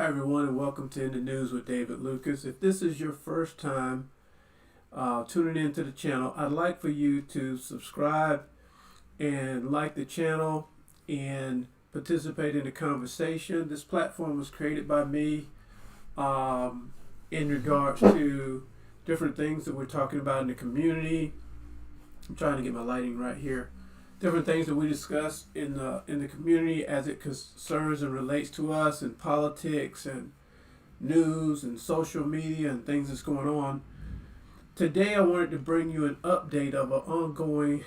Hi everyone, and welcome to In the News with David Lucas. If this is your first time tuning into the channel, I'd like for you to subscribe and like the channel and participate in the conversation. This platform was created by me in regards to different things that we're talking about in the community. I'm trying to get my lighting right here. Different things that we discuss in the community as it concerns and relates to us in politics and news and social media and things that's going on. Today I wanted to bring you an update of an ongoing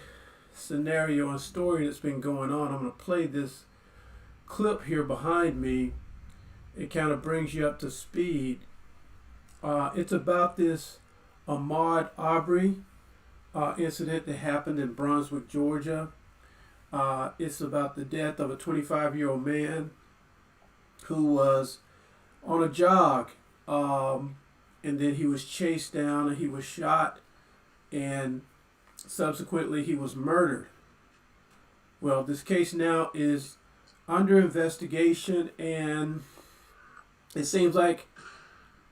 scenario and story that's been going on. I'm going to play this clip here behind me. It kind of brings you up to speed. It's about this Ahmaud Arbery incident that happened in Brunswick, Georgia. It's about the death of a 25-year-old man who was on a jog, and then he was chased down and he was shot, and subsequently he was murdered. Well, this case now is under investigation, and it seems like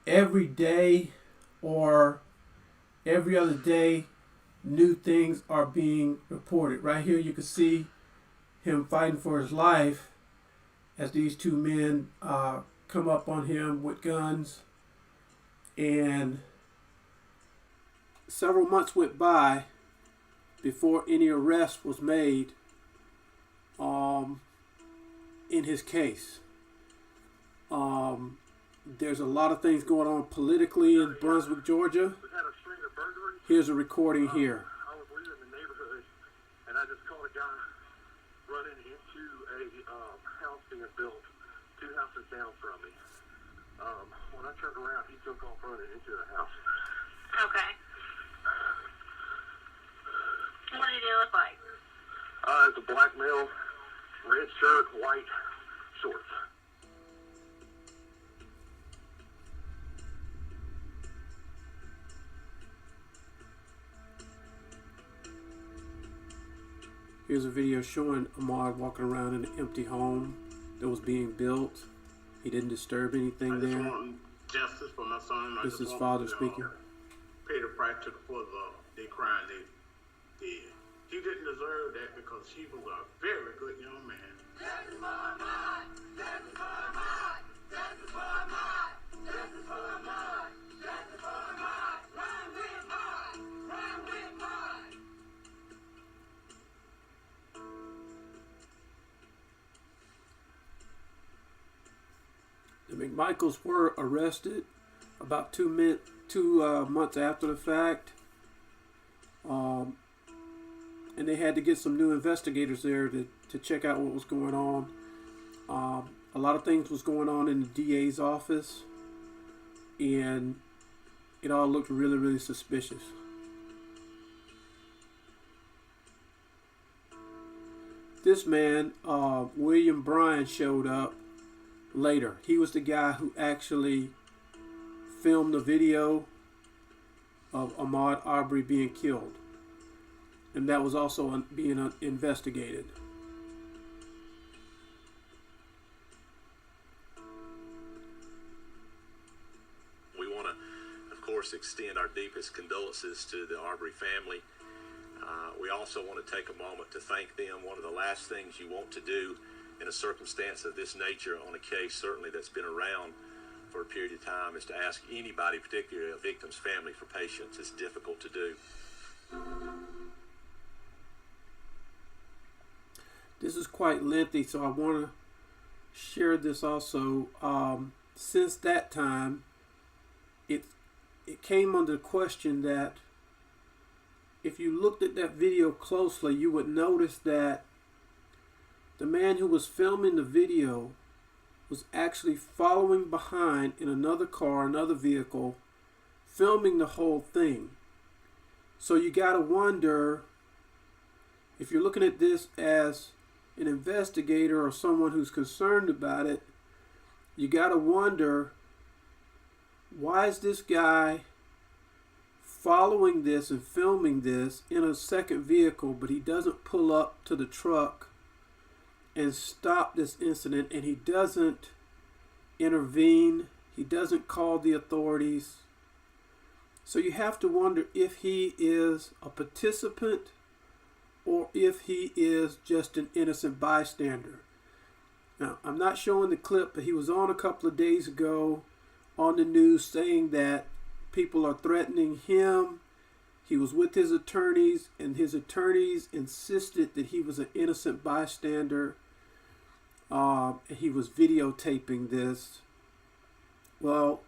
every day or every other day new things are being reported. Right here you can see him fighting for his life as these two men come up on him with guns, and several months went by before any arrest was made in his case. There's a lot of things going on politically in Brunswick, Georgia. Here's a recording here. I was leaving the neighborhood, and I just caught a guy running into a house being built 2 houses down from me. When I turned around, he took off running into the house. Okay. What did he look like? It's a black male, red shirt, white shorts. Here's a video showing Ahmaud walking around in an empty home that was being built. He didn't disturb anything there. Justice for my son. This is father speaking. Pay the price for the crime they did. He didn't deserve that because he was a very good young man. Justice for Ahmaud! Justice for Ahmaud! Justice for Ahmaud! Justice for Ahmaud! Justice for Ahmaud! Run with Ahmaud! Run with Ahmaud! The McMichaels were arrested about 2 months after the fact, and they had to get some new investigators there to check out what was going on. A lot of things was going on in the DA's office, and it all looked really, really suspicious. This man, William Bryan, showed up later. He was the guy who actually filmed the video of Ahmaud Arbery being killed, and that was also being investigated. We want to, of course, extend our deepest condolences to the Arbery family. We also want to take a moment to thank them. One of the last things you want to do in a circumstance of this nature on a case certainly that's been around for a period of time is to ask anybody, particularly a victim's family, for patience. It's difficult to do. This is quite lengthy, so I want to share this also. Since that time, it came under question that if you looked at that video closely, you would notice that the man who was filming the video was actually following behind in another car, another vehicle, filming the whole thing. So you got to wonder, if you're looking at this as an investigator or someone who's concerned about it, you got to wonder, why is this guy following this and filming this in a second vehicle, but he doesn't pull up to the truck and stop this incident, and he doesn't intervene. He doesn't call the authorities. So you have to wonder if he is a participant or if he is just an innocent bystander. Now, I'm not showing the clip, but he was on a couple of days ago on the news saying that people are threatening him. He was with his attorneys, and his attorneys insisted that he was an innocent bystander. He was videotaping this. Well,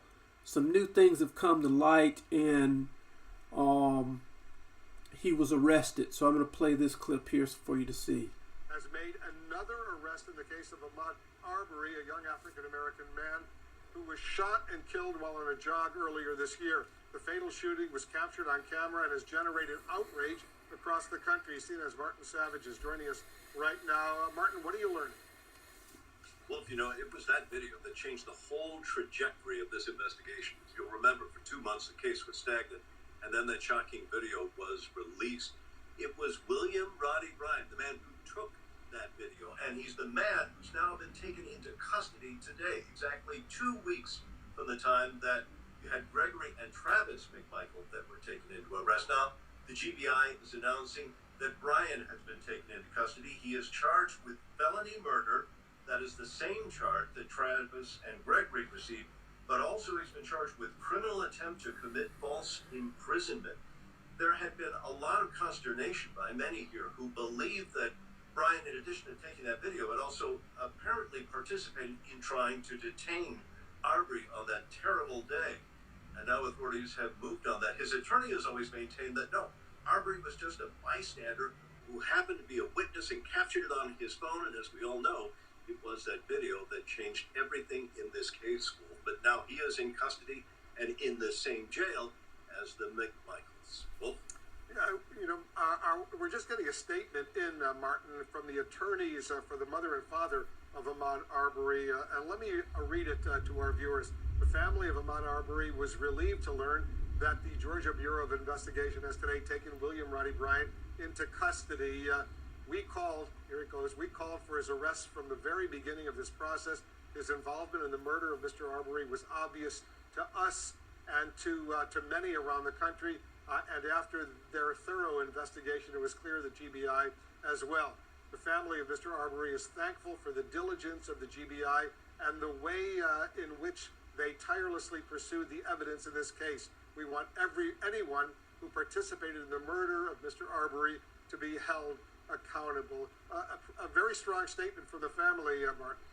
some new things have come to light, and he was arrested. So I'm going to play this clip here for you to see. Has made another arrest in the case of Ahmaud Arbery, a young African-American man who was shot and killed while on a jog earlier this year. The fatal shooting was captured on camera and has generated outrage across the country. Seen as Martin Savage is joining us right now. Martin, what are you learning? Well, you know, it was that video that changed the whole trajectory of this investigation. As you'll remember, for 2 months the case was stagnant, and then that shocking video was released. It was William Roddy Bryant, the man who took that video, and he's the man who's now been taken into custody today, exactly 2 weeks from the time that you had Gregory and Travis McMichael that were taken into arrest. Now, the GBI is announcing that Brian has been taken into custody. He is charged with felony murder. That is the same charge that Travis and Gregory received, but also he's been charged with criminal attempt to commit false imprisonment. There had been a lot of consternation by many here who believed that Brian, in addition to taking that video, had also apparently participated in trying to detain Arbery on that terrible day. And now authorities have moved on that. His attorney has always maintained that no, Arbery was just a bystander who happened to be a witness and captured it on his phone. And as we all know, it was that video that changed everything in this case. But now he is in custody and in the same jail as the McMichaels. Well, we're just getting a statement in, Martin, from the attorneys for the mother and father of Ahmaud Arbery. And let me read it to our viewers. The family of Ahmaud Arbery was relieved to learn that the Georgia Bureau of Investigation has today taken William Roddy Bryant into custody. We called for his arrest from the very beginning of this process. His involvement in the murder of Mr. Arbery was obvious to us and to many around the country. And after their thorough investigation, it was clear that GBI as well. The family of Mr. Arbery is thankful for the diligence of the GBI and the way in which they tirelessly pursued the evidence in this case. We want anyone who participated in the murder of Mr. Arbery to be held accountable. A very strong statement from the family, Martin.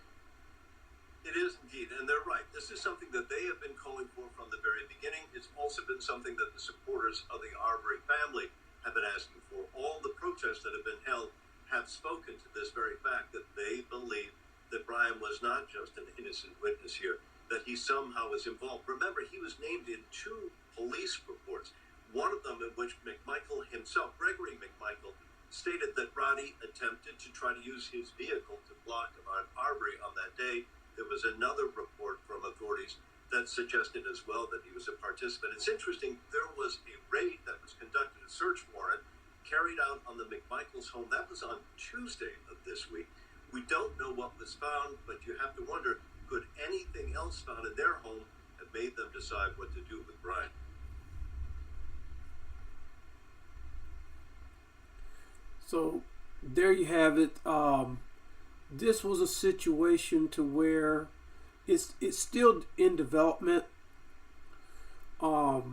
it is indeed, and they're right. This is something that they have been calling for from the very beginning. It's also been something that the supporters of the Arbery family have been asking for. All the protests that have been held have spoken to this very fact that they believe that Brian was not just an innocent witness here, that he somehow was involved. Remember, he was named in 2 police reports, one of them in which McMichael himself, Gregory McMichael, stated that Roddy attempted to try to use his vehicle to block Ahmaud Arbery on that day. There was another report from authorities that suggested as well that he was a participant. It's interesting, there was a raid that was conducted, a search warrant, carried out on the McMichaels' home. That was on Tuesday of this week. We don't know what was found, but you have to wonder, could anything else found in their home have made them decide what to do with Brian? So there you have it. This was a situation to where it's still in development. What's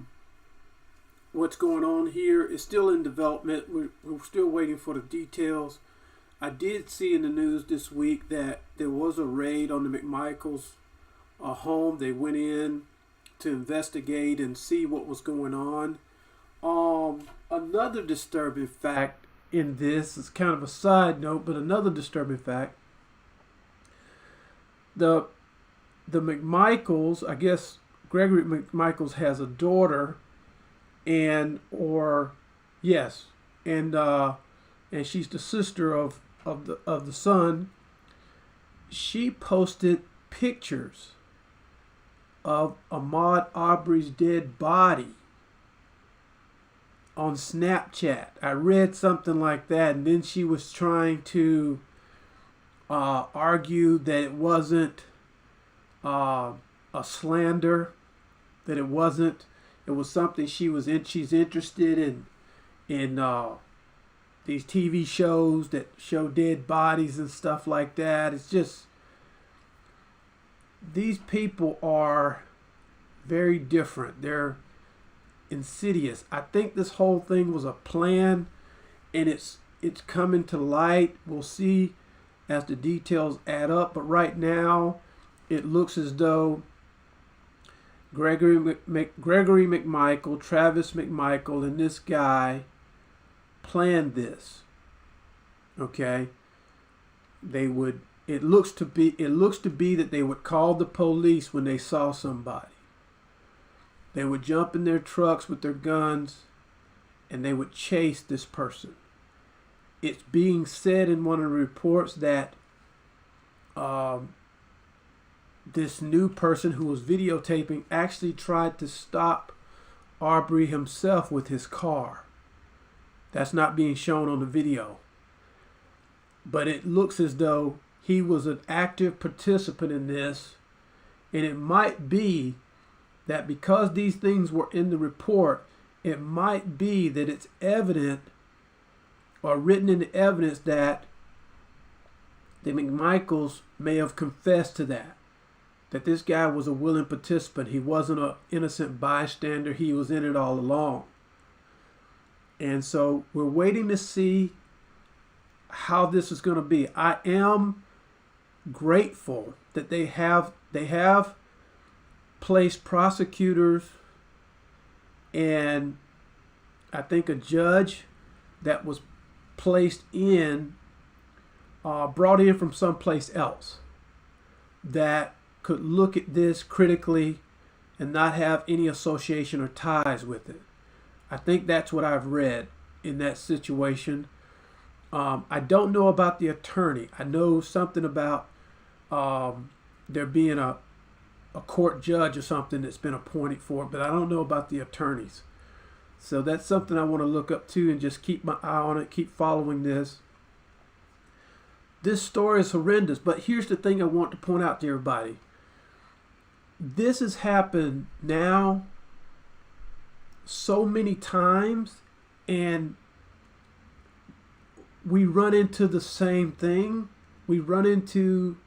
going on here is still in development. We're still waiting for the details. I did see in the news this week that there was a raid on the McMichaels' home. They went in to investigate and see what was going on. Another disturbing fact in this is kind of a side note, but another disturbing fact. The McMichaels, I guess Gregory McMichaels has a daughter, and she's the sister of the son. She posted pictures of Ahmaud Arbery's dead body on Snapchat. I read something like that, and then she was trying to argue that it wasn't a slander, that it wasn't. It was something she's interested in these TV shows that show dead bodies and stuff like that. It's just, these people are very different. They're insidious. I think this whole thing was a plan, and it's coming to light. We'll see as the details add up, but right now it looks as though Gregory McMichael, Travis McMichael, and this guy planned this. Okay, it looks to be that they would call the police when they saw somebody. They would jump in their trucks with their guns and they would chase this person. It's being said in one of the reports that this new person who was videotaping actually tried to stop Arbery himself with his car. That's not being shown on the video. But it looks as though he was an active participant in this. And it might be that because these things were in the report, it might be that it's evident or written in the evidence that the McMichaels may have confessed to that this guy was a willing participant. He wasn't an innocent bystander. He was in it all along. And so we're waiting to see how this is going to be. I am grateful that they have placed prosecutors and I think a judge that was placed in, brought in from someplace else that could look at this critically and not have any association or ties with it. I think that's what I've read in that situation. I don't know about the attorney. I know something about there being a court judge or something that's been appointed for it, but I don't know about the attorneys. So that's something I want to look up to and just keep my eye on it, keep following this. This story is horrendous, but here's the thing I want to point out to everybody. This has happened now so many times, and we run into the same thing. We run into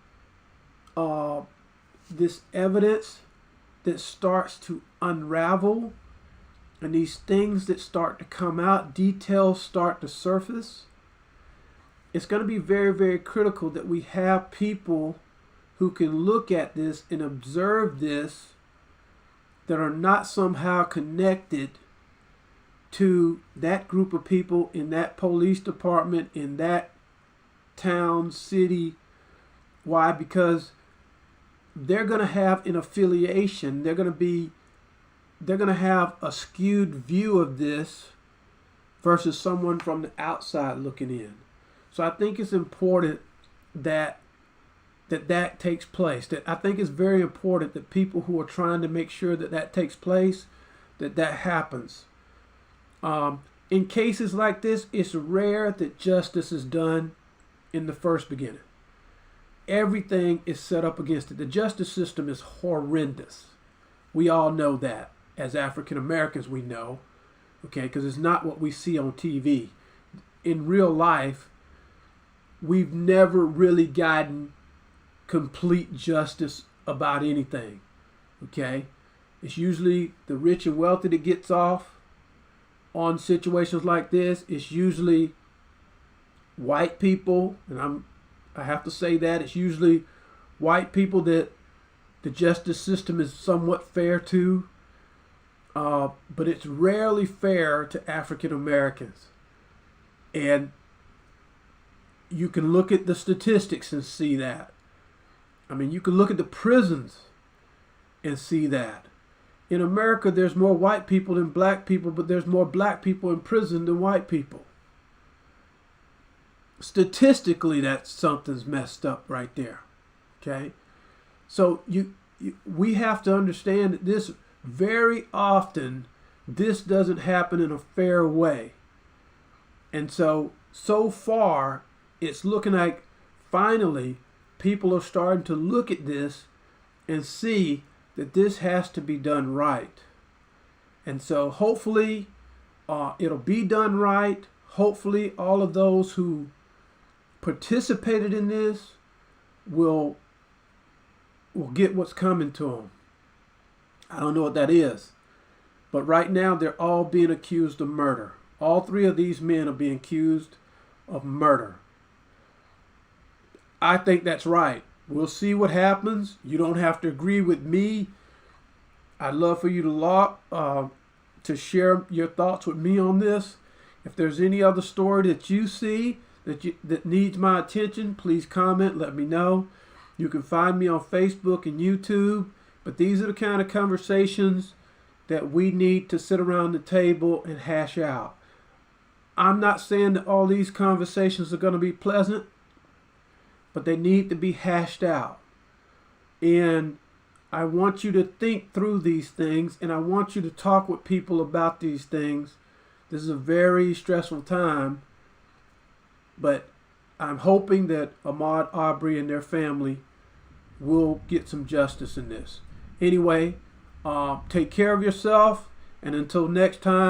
this evidence that starts to unravel, and these things that start to come out, details start to surface. It's going to be very, very critical that we have people who can look at this and observe this that are not somehow connected to that group of people in that police department, in that town, city. Why? Because they're going to have an affiliation. They're going to have a skewed view of this versus someone from the outside looking in. So I think it's important that takes place. That I think it's very important that people who are trying to make sure that takes place, that happens. In cases like this, it's rare that justice is done in the first beginning. Everything is set up against it. The justice system is horrendous. We all know that. As African Americans, we know, okay, because it's not what we see on TV. In real life, we've never really gotten complete justice about anything, okay? It's usually the rich and wealthy that gets off on situations like this. It's usually white people, and I have to say that. It's usually white people that the justice system is somewhat fair to, but it's rarely fair to African Americans. And you can look at the statistics and see that. I mean, you can look at the prisons and see that. In America, there's more white people than black people, but there's more black people in prison than white people. Statistically, that something's messed up right there. Okay? So we have to understand that this very often, this doesn't happen in a fair way. And so far, it's looking like finally people are starting to look at this and see that this has to be done right. And so hopefully it'll be done right. Hopefully all of those who participated in this will get what's coming to them. I don't know what that is. But right now they're all being accused of murder. All three of these men are being accused of murder. I think that's right. We'll see what happens. You don't have to agree with me. I'd love for you to share your thoughts with me on this. If there's any other story that you see that needs my attention, please comment, let me know. You can find me on Facebook and YouTube. But these are the kind of conversations that we need to sit around the table and hash out. I'm not saying that all these conversations are going to be pleasant, but they need to be hashed out. And I want you to think through these things, and I want you to talk with people about these things. This is a very stressful time, but I'm hoping that Ahmaud Arbery and their family will get some justice in this. Anyway, take care of yourself, and until next time.